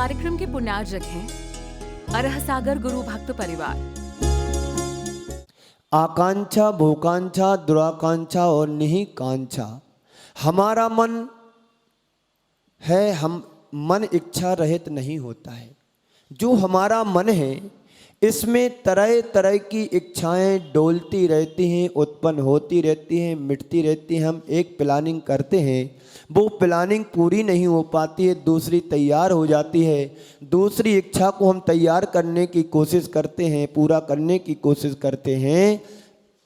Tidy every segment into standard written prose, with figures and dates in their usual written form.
कार्यक्रम के पुण्यार्जक हैं अरह सागर गुरु भक्त परिवार। आकांक्षा, भोकांक्षा, दुराकांक्षा और निहिकांक्षा। हमारा मन है, हम मन इच्छा रहित नहीं होता है। जो हमारा मन है इसमें तरह तरह की इच्छाएं डोलती रहती हैं, उत्पन्न होती रहती हैं, मिटती रहती हैं। हम एक प्लानिंग करते हैं, वो प्लानिंग पूरी नहीं हो पाती है, दूसरी तैयार हो जाती है। दूसरी इच्छा को हम तैयार करने की कोशिश करते हैं, पूरा करने की कोशिश करते हैं,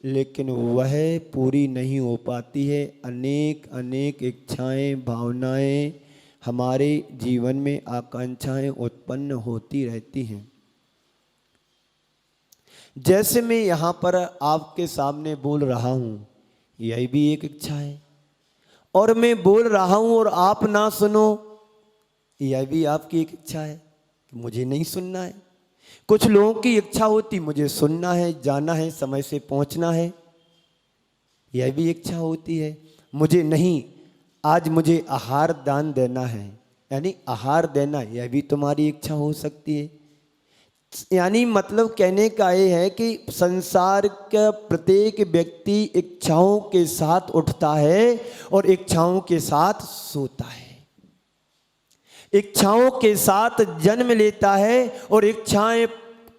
लेकिन वह पूरी नहीं हो पाती है। अनेक अनेक इच्छाएं, भावनाएं हमारे जीवन में, आकांक्षाएं उत्पन्न होती रहती हैं। जैसे मैं यहाँ पर आपके सामने बोल रहा हूँ, यही भी एक इच्छा है। और मैं बोल रहा हूँ और आप ना सुनो, यह भी आपकी एक इच्छा है कि मुझे नहीं सुनना है। कुछ लोगों की इच्छा होती मुझे सुनना है, जाना है, समय से पहुँचना है, यह भी इच्छा होती है। मुझे नहीं, आज मुझे आहार दान देना है, यानी आहार देना, यह भी तुम्हारी इच्छा हो सकती है। यानी मतलब कहने का ये है कि संसार का प्रत्येक व्यक्ति इच्छाओं के साथ उठता है और इच्छाओं के साथ सोता है, इच्छाओं के साथ जन्म लेता है और इच्छाएं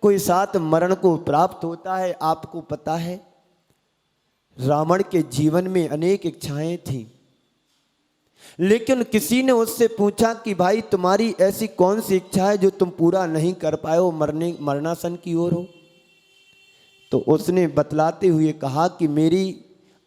के साथ मरण को प्राप्त होता है। आपको पता है रावण के जीवन में अनेक इच्छाएं थीं, लेकिन किसी ने उससे पूछा कि भाई तुम्हारी ऐसी कौन सी इच्छा है जो तुम पूरा नहीं कर पाए हो, मरणासन की ओर हो। तो उसने बतलाते हुए कहा कि मेरी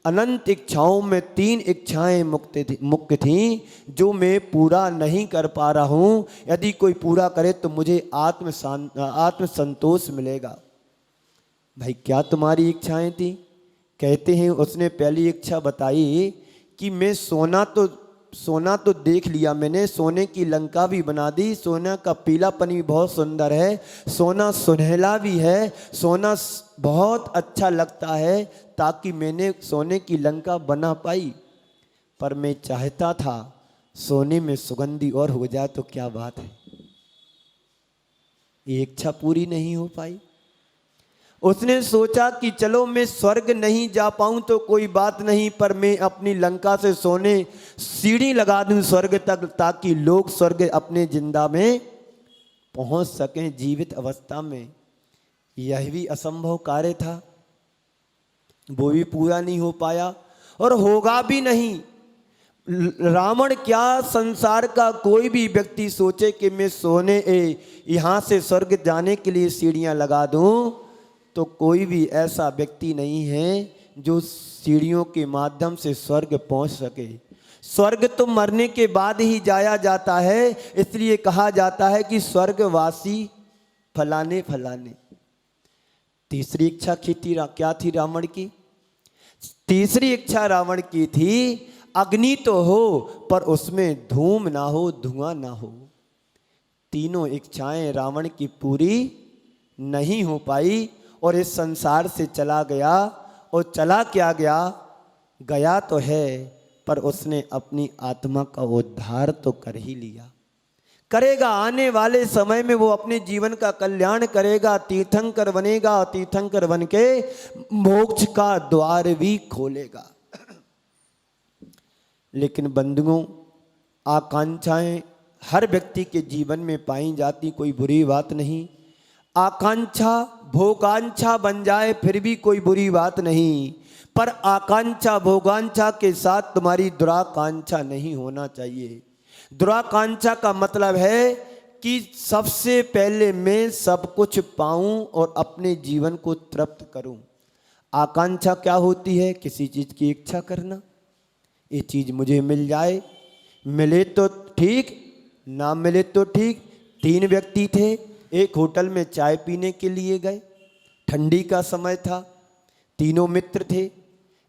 अनंत इच्छाओं में 3 इच्छाएं मुख्य थीं जो मैं पूरा नहीं कर पा रहा हूँ। यदि कोई पूरा करे तो मुझे आत्म संतोष मिलेगा। भाई क्या तुम्हारी इच्छाएं थी? कहते हैं उसने पहली इच्छा बताई कि मैं सोना तो देख लिया मैंने, सोने की लंका भी बना दी, सोना का पीलापन भी बहुत सुंदर है, सोना सुनहला भी है, सोना बहुत अच्छा लगता है, ताकि मैंने सोने की लंका बना पाई। पर मैं चाहता था सोने में सुगंधी और हो जाए तो क्या बात है। ये इच्छा पूरी नहीं हो पाई। उसने सोचा कि चलो मैं स्वर्ग नहीं जा पाऊं तो कोई बात नहीं, पर मैं अपनी लंका से सोने सीढ़ी लगा दूं स्वर्ग तक, ताकि लोग स्वर्ग अपने जिंदा में पहुंच सकें, जीवित अवस्था में। यह भी असंभव कार्य था, वो भी पूरा नहीं हो पाया और होगा भी नहीं। रावण क्या, संसार का कोई भी व्यक्ति सोचे कि मैं यहाँ से स्वर्ग जाने के लिए सीढ़ियां लगा दूं, तो कोई भी ऐसा व्यक्ति नहीं है जो सीढ़ियों के माध्यम से स्वर्ग पहुंच सके। स्वर्ग तो मरने के बाद ही जाया जाता है, इसलिए कहा जाता है कि स्वर्गवासी फलाने फलाने। तीसरी इच्छा क्या थी रावण की? तीसरी इच्छा रावण की थी अग्नि तो हो पर उसमें धूम ना हो, धुआं ना हो। तीनों इच्छाएं रावण की पूरी नहीं हो पाई और इस संसार से चला गया। और चला क्या गया तो है, पर उसने अपनी आत्मा का उद्धार तो कर ही लिया। करेगा, आने वाले समय में वो अपने जीवन का कल्याण करेगा, तीर्थंकर बनेगा, तीर्थंकर बन के मोक्ष का द्वार भी खोलेगा। लेकिन बंधुओं, आकांक्षाएं हर व्यक्ति के जीवन में पाई जाती, कोई बुरी बात नहीं। आकांक्षा भोगांक्षा बन जाए फिर भी कोई बुरी बात नहीं, पर आकांक्षा भोगांक्षा के साथ तुम्हारी दुराकांक्षा नहीं होना चाहिए। दुराकांक्षा का मतलब है कि सबसे पहले मैं सब कुछ पाऊं और अपने जीवन को तृप्त करूं। आकांक्षा क्या होती है? किसी चीज़ की इच्छा करना, ये चीज़ मुझे मिल जाए, मिले तो ठीक, ना मिले तो ठीक। 3 व्यक्ति थे, एक होटल में चाय पीने के लिए गए, ठंडी का समय था, तीनों मित्र थे,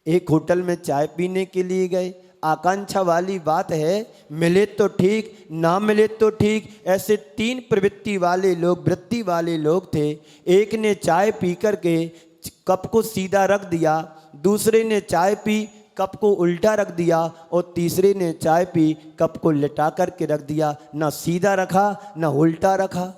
एक होटल में चाय पीने के लिए गए। आकांक्षा वाली बात है, मिले तो ठीक, ना मिले तो ठीक। ऐसे 3 वृत्ति वाले लोग थे। एक ने चाय पी कर के कप को सीधा रख दिया, दूसरे ने चाय पी, कप को उल्टा रख दिया और तीसरे ने चाय पी, कप को लिटा करके रख दिया, ना सीधा रखा ना उल्टा रखा।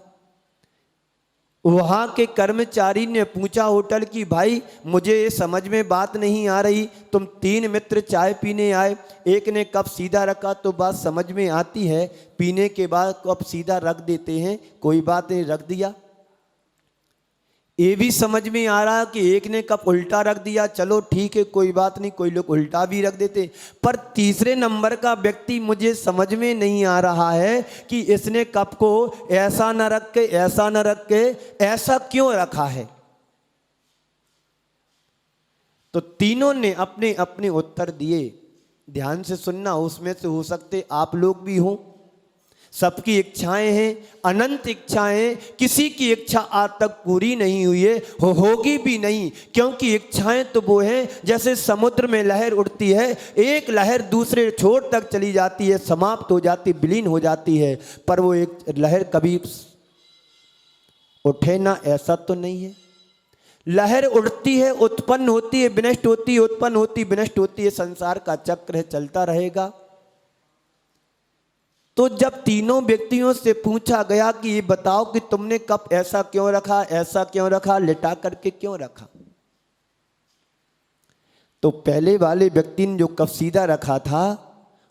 वहाँ के कर्मचारी ने पूछा होटल की, भाई मुझे ये समझ में बात नहीं आ रही, तुम 3 मित्र चाय पीने आए, एक ने कप सीधा रखा तो बात समझ में आती है, पीने के बाद कप सीधा रख देते हैं, कोई बात नहीं, रख दिया। ये भी समझ में आ रहा कि एक ने कप उल्टा रख दिया, चलो ठीक है कोई बात नहीं, कोई लोग उल्टा भी रख देते, पर तीसरे नंबर का व्यक्ति मुझे समझ में नहीं आ रहा है कि इसने कप को ऐसा न रख के ऐसा न रख के ऐसा क्यों रखा है। तो तीनों ने अपने अपने उत्तर दिए। ध्यान से सुनना, उसमें से हो सकते आप लोग भी हो। सबकी इच्छाएं हैं, अनंत इच्छाएं, किसी की इच्छा आज तक पूरी नहीं हुई है, होगी भी नहीं, क्योंकि इच्छाएं तो वो हैं जैसे समुद्र में लहर उठती है, एक लहर दूसरे छोर तक चली जाती है, समाप्त हो जाती, विलीन हो जाती है, पर वो एक लहर कभी उठे ना, ऐसा तो नहीं है। लहर उठती है, उत्पन्न होती है, विनष्ट होती है, उत्पन्न होती, विनष्ट होती है, संसार का चक्र है, चलता रहेगा। तो जब तीनों व्यक्तियों से पूछा गया कि ये बताओ कि तुमने कप ऐसा क्यों रखा, ऐसा क्यों रखा, लिटा करके क्यों रखा, तो पहले वाले व्यक्ति ने जो कप सीधा रखा था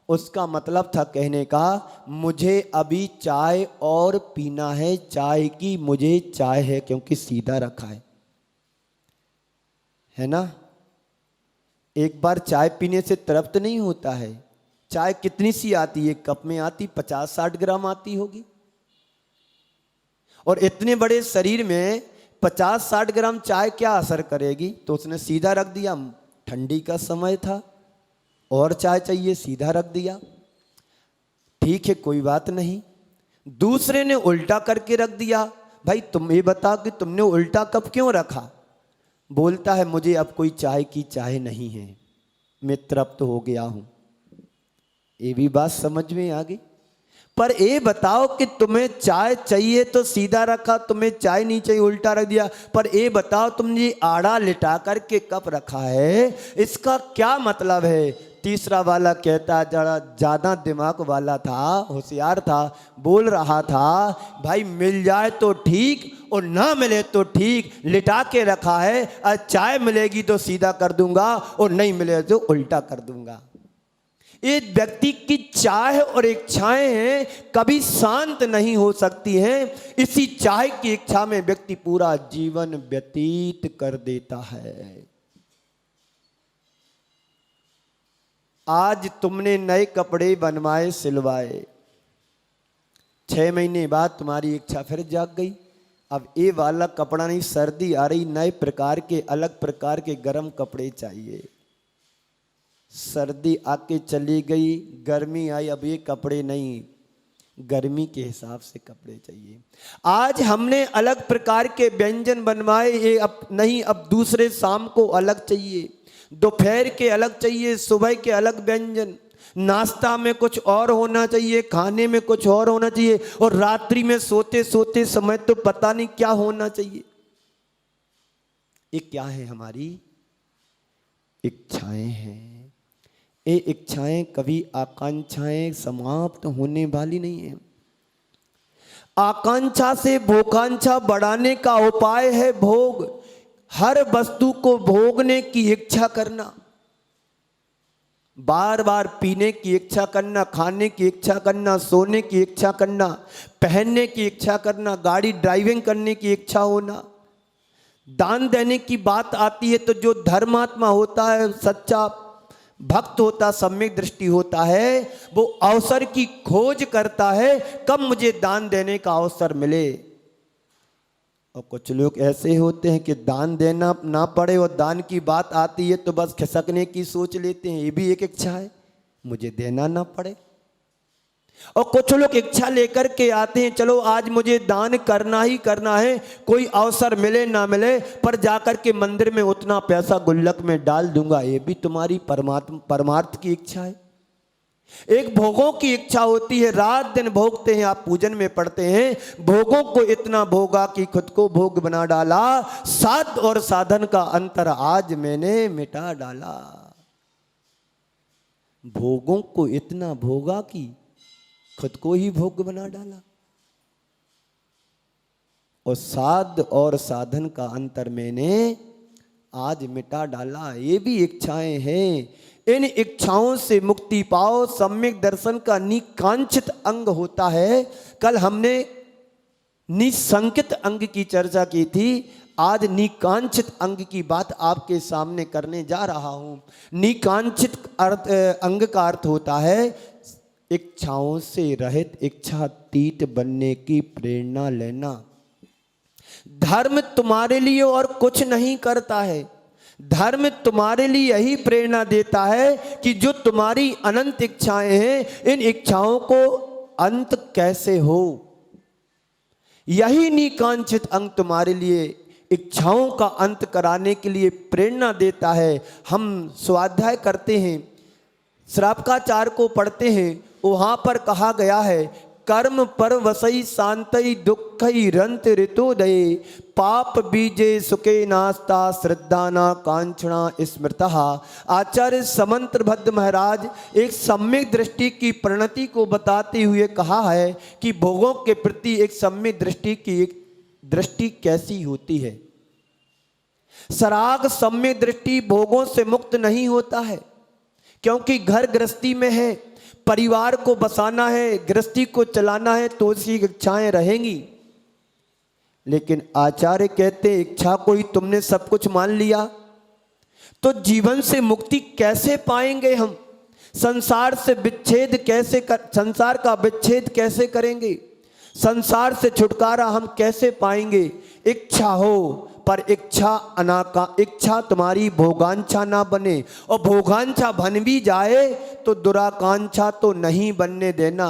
उसका मतलब था कहने का, मुझे अभी चाय और पीना है, चाय की मुझे चाय है क्योंकि सीधा रखा है ना। एक बार चाय पीने से तृप्त नहीं होता है। चाय कितनी सी आती है, कप में आती 50-60 ग्राम आती होगी, और इतने बड़े शरीर में 50-60 ग्राम चाय क्या असर करेगी। तो उसने सीधा रख दिया, ठंडी का समय था और चाय चाहिए, सीधा रख दिया, ठीक है कोई बात नहीं। दूसरे ने उल्टा करके रख दिया, भाई तुम ये बताओ कि तुमने उल्टा कप क्यों रखा। बोलता है मुझे अब कोई चाय की चाय नहीं है, मैं तृप्त हो गया हूं। ये भी बात समझ में आ गई। पर ये बताओ कि तुम्हें चाय चाहिए तो सीधा रखा, तुम्हें चाय नहीं चाहिए उल्टा रख दिया। पर ये बताओ तुमने आड़ा लिटा करके कप रखा है, इसका क्या मतलब है। तीसरा वाला कहता, जरा ज़्यादा दिमाग वाला था, होशियार था, बोल रहा था, भाई मिल जाए तो ठीक और ना मिले तो ठीक, लिटा के रखा है, और चाय मिलेगी तो सीधा कर दूंगा और नहीं मिले तो उल्टा कर दूंगा। एक व्यक्ति की चाह और इच्छाएं हैं, कभी शांत नहीं हो सकती हैं। इसी चाह की इच्छा में व्यक्ति पूरा जीवन व्यतीत कर देता है। आज तुमने नए कपड़े बनवाए, सिलवाए, 6 महीने बाद तुम्हारी इच्छा फिर जाग गई, अब ये वाला कपड़ा नहीं, सर्दी आ रही, नए प्रकार के, अलग प्रकार के गर्म कपड़े चाहिए। सर्दी आके चली गई, गर्मी आई, अब ये कपड़े नहीं, गर्मी के हिसाब से कपड़े चाहिए। आज हमने अलग प्रकार के व्यंजन बनवाए, ये अब नहीं, अब दूसरे शाम को अलग चाहिए, दोपहर के अलग चाहिए, सुबह के अलग व्यंजन, नाश्ता में कुछ और होना चाहिए, खाने में कुछ और होना चाहिए, और रात्रि में सोते सोते समय तो पता नहीं क्या होना चाहिए। ये क्या है, हमारी इच्छाएं हैं। ये इच्छाएं कभी आकांक्षाएं समाप्त होने वाली नहीं है। आकांक्षा से भोगांक्षा बढ़ाने का उपाय है भोग। हर वस्तु को भोगने की इच्छा करना, बार बार पीने की इच्छा करना, खाने की इच्छा करना, सोने की इच्छा करना, पहनने की इच्छा करना, गाड़ी ड्राइविंग करने की इच्छा होना। दान देने की बात आती है तो जो धर्मात्मा होता है, सच्चा भक्त होता, सम्यक दृष्टि होता है, वो अवसर की खोज करता है, कब मुझे दान देने का अवसर मिले। और कुछ लोग ऐसे होते हैं कि दान देना ना पड़े और दान की बात आती है तो बस खिसकने की सोच लेते हैं, ये भी एक इच्छा है, मुझे देना ना पड़े। और कुछ लोग इच्छा लेकर के आते हैं, चलो आज मुझे दान करना ही करना है, कोई अवसर मिले ना मिले, पर जाकर के मंदिर में उतना पैसा गुल्लक में डाल दूंगा। ये भी तुम्हारी परमार्थ की इच्छा है। एक भोगों की इच्छा होती है, रात दिन भोगते हैं, आप पूजन में पढ़ते हैं, भोगों को इतना भोगा कि खुद को भोग बना डाला, साध और साधन का अंतर आज मैंने मिटा डाला। भोगों को इतना भोगा कि खुद को ही भोग बना डाला। और साध और साधन का अंतर मैंने आज मिटा डाला। ये भी इच्छाएं हैं, इन इच्छाओं से मुक्ति पाओ। सम्यक दर्शन का निकांक्षित अंग होता है। कल हमने निसंकित अंग की चर्चा की थी, आज निकांक्षित अंग की बात आपके सामने करने जा रहा हूं। निकांक्षित अंग का अर्थ होता है इच्छाओं से रहित, इच्छातीत बनने की प्रेरणा लेना। धर्म तुम्हारे लिए और कुछ नहीं करता है, धर्म तुम्हारे लिए यही प्रेरणा देता है कि जो तुम्हारी अनंत इच्छाएं हैं, इन इच्छाओं को अंत कैसे हो। यही निकांक्षित अंग तुम्हारे लिए इच्छाओं का अंत कराने के लिए प्रेरणा देता है। हम स्वाध्याय करते हैं, श्रावकाचार को पढ़ते हैं, वहां पर कहा गया है कर्म पर वसई शांतई दुखई रंत ऋतुदये पाप बीजे सुखे नास्ता श्रद्धा ना कांक्षणा स्मृतः। आचार्य समंत्रभद्र महाराज एक सम्यक दृष्टि की परिणति को बताते हुए कहा है कि भोगों के प्रति एक सम्यक दृष्टि की एक दृष्टि कैसी होती है। सराग सम्यक दृष्टि भोगों से मुक्त नहीं होता है, क्योंकि घर गृहस्थी में है, परिवार को बसाना है, गृहस्थी को चलाना है, तो उसकी इच्छाएं रहेंगी। लेकिन आचार्य कहते इच्छा को ही तुमने सब कुछ मान लिया तो जीवन से मुक्ति कैसे पाएंगे हम। संसार से विच्छेद कैसे संसार का विच्छेद कैसे करेंगे, संसार से छुटकारा हम कैसे पाएंगे। इच्छा हो पर इच्छा तुम्हारी भोगांछा ना बने, और भोगांछा बन भी जाए तो दुराकांक्षा तो नहीं बनने देना।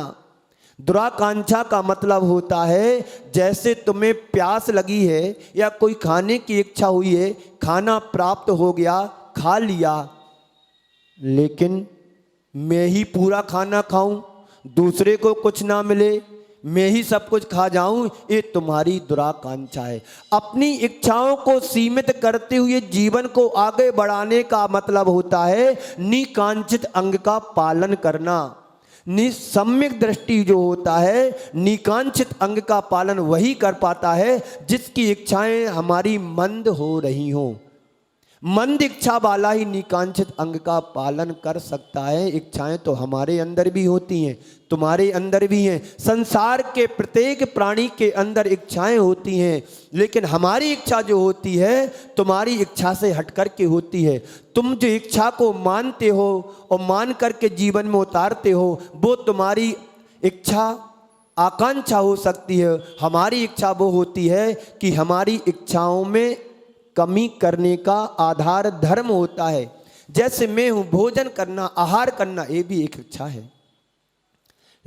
दुराकांक्षा का मतलब होता है जैसे तुम्हें प्यास लगी है या कोई खाने की इच्छा हुई है, खाना प्राप्त हो गया, खा लिया, लेकिन मैं ही पूरा खाना खाऊं, दूसरे को कुछ ना मिले, मैं ही सब कुछ खा जाऊं, ये तुम्हारी दुराकांक्षा है। अपनी इच्छाओं को सीमित करते हुए जीवन को आगे बढ़ाने का मतलब होता है निकांक्षित अंग का पालन करना। निसम्यक दृष्टि जो होता है, निकांक्षित अंग का पालन वही कर पाता है जिसकी इच्छाएं हमारी मंद हो रही हों। मंद इच्छा वाला ही निकांक्षित अंग का पालन कर सकता है। इच्छाएं तो हमारे अंदर भी होती हैं, तुम्हारे अंदर भी हैं, संसार के प्रत्येक प्राणी के अंदर इच्छाएं होती हैं, लेकिन हमारी इच्छा जो होती है तुम्हारी इच्छा से हट कर के होती है। तुम जो इच्छा को मानते हो और मान करके जीवन में उतारते हो, वो तुम्हारी इच्छा आकांक्षा हो सकती है। हमारी इच्छा वो होती है कि हमारी इच्छाओं में कमी करने का आधार धर्म होता है। जैसे मैं हूं, भोजन करना, आहार करना, ये भी एक इच्छा है।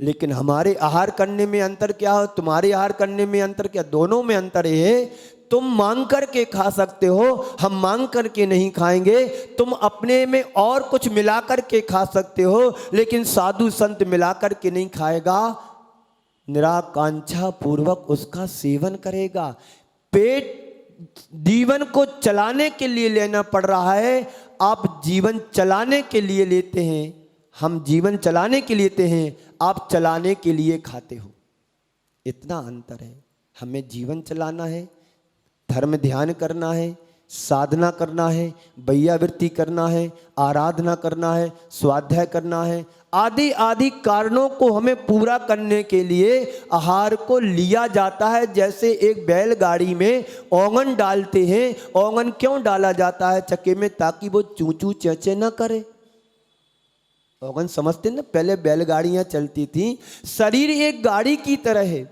लेकिन हमारे आहार करने में अंतर क्या हो, तुम्हारे आहार करने में अंतर क्या, दोनों में अंतर है। तुम मांग करके खा सकते हो, हम मांग करके नहीं खाएंगे। तुम अपने में और कुछ मिला करके खा सकते हो, लेकिन साधु संत मिला करके नहीं खाएगा, निराकांक्षा पूर्वक उसका सेवन करेगा। पेट जीवन को चलाने के लिए लेना पड़ रहा है, आप जीवन चलाने के लिए लेते हैं, हम जीवन चलाने के लिए लेते हैं, आप चलाने के लिए खाते हो। इतना अंतर है। हमें जीवन चलाना है, धर्म ध्यान करना है, साधना करना है, वैयावृत्ति करना है, आराधना करना है, स्वाध्याय करना है, आदि आदि कारणों को हमें पूरा करने के लिए आहार को लिया जाता है। जैसे एक बैलगाड़ी में ओंगन डालते हैं, ओंगन क्यों डाला जाता है चक्के में, ताकि वो चू चू चेचे ना करे। ओंगन समझते ना, पहले बैलगाड़ियां चलती थी। शरीर एक गाड़ी की तरह है,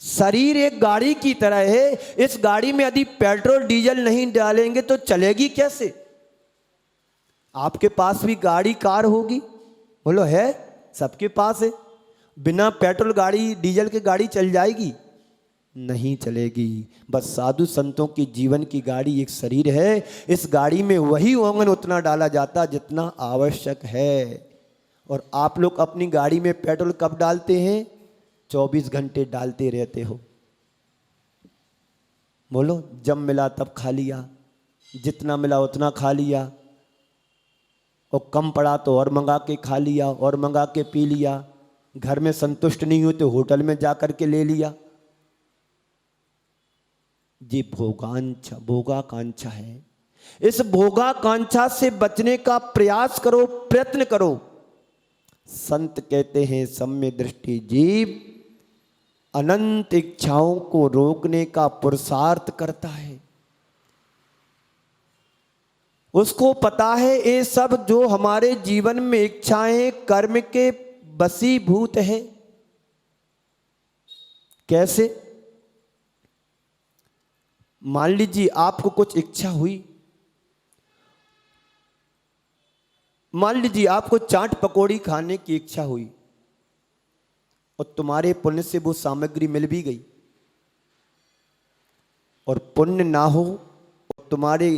शरीर एक गाड़ी की तरह है। इस गाड़ी में यदि पेट्रोल डीजल नहीं डालेंगे तो चलेगी कैसे। आपके पास भी गाड़ी कार होगी, बोलो है, सबके पास है। बिना पेट्रोल गाड़ी डीजल की गाड़ी चल जाएगी, नहीं चलेगी। बस साधु संतों की जीवन की गाड़ी एक शरीर है। इस गाड़ी में वही ओंगन उतना डाला जाता जितना आवश्यक है। और आप लोग अपनी गाड़ी में पेट्रोल कब डालते हैं, 24 घंटे डालते रहते हो। बोलो, जब मिला तब खा लिया, जितना मिला उतना खा लिया, और कम पड़ा तो और मंगा के खा लिया और मंगा के पी लिया, घर में संतुष्ट नहीं हुए तो होटल में जा कर के ले लिया। ये भोगाकांक्षा है। इस भोगाकांक्षा से बचने का प्रयास करो, प्रयत्न करो। संत कहते हैं सम्य दृष्टि जीव अनंत इच्छाओं को रोकने का पुरुषार्थ करता है। उसको पता है ये सब जो हमारे जीवन में इच्छाएं कर्म के वशीभूत है। कैसे? मान लीजिए आपको कुछ इच्छा हुई, मान लीजिए आपको चाट पकौड़ी खाने की इच्छा हुई और तुम्हारे पुण्य से वो सामग्री मिल भी गई, और पुण्य ना हो और तुम्हारे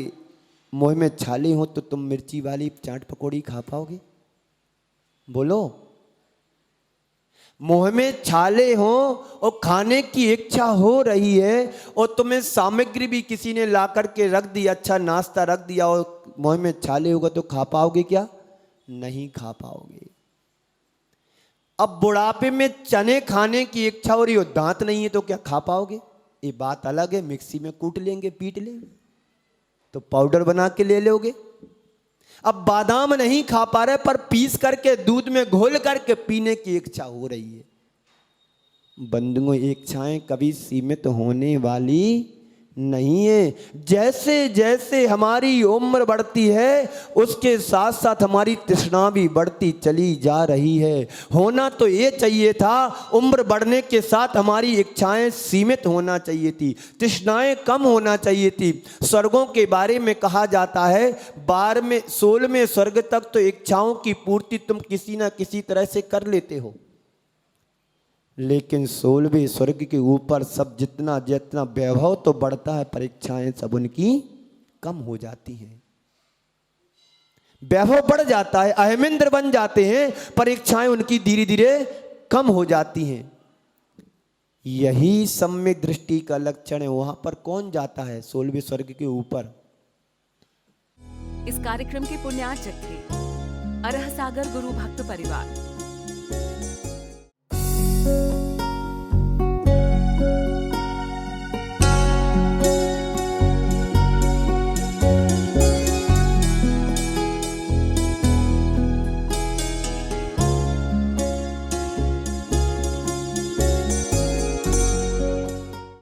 मुंह में छाले हो तो तुम मिर्ची वाली चाट पकौड़ी खा पाओगे? बोलो। मुंह में छाले हो और खाने की इच्छा हो रही है और तुम्हें सामग्री भी किसी ने ला करके रख दी, अच्छा नाश्ता रख दिया, और मुंह में छाले होगा तो खा पाओगे क्या? नहीं खा पाओगे। अब बुढ़ापे में चने खाने की इच्छा हो रही हो, दांत नहीं है तो क्या खा पाओगे? ये बात अलग है, मिक्सी में कूट लेंगे, पीट लेंगे तो पाउडर बना के ले लोगे। अब बादाम नहीं खा पा रहे पर पीस करके दूध में घोल करके पीने की इच्छा हो रही है। बंधुओं, इच्छाएं कभी सीमित होने वाली नहीं है। जैसे जैसे हमारी उम्र बढ़ती है उसके साथ साथ हमारी तृष्णा भी बढ़ती चली जा रही है। होना तो ये चाहिए था, उम्र बढ़ने के साथ हमारी इच्छाएं सीमित होना चाहिए थी, तृष्णाएं कम होना चाहिए थी। स्वर्गों के बारे में कहा जाता है 12वें 16वें स्वर्ग तक तो इच्छाओं की पूर्ति तुम किसी ना किसी तरह से कर लेते हो, लेकिन 16वें स्वर्ग के ऊपर सब जितना जितना वैभव तो बढ़ता है, परीक्षाएं सब उनकी कम हो जाती हैं। वैभव बढ़ जाता है, अहमिंद्र बन जाते हैं, परीक्षाएं उनकी धीरे धीरे कम हो जाती हैं। यही सम्यक दृष्टि का लक्षण है। वहां पर कौन जाता है 16वें स्वर्ग के ऊपर? इस कार्यक्रम के पुण्यार्चक थे अरह सागर गुरु भक्त परिवार।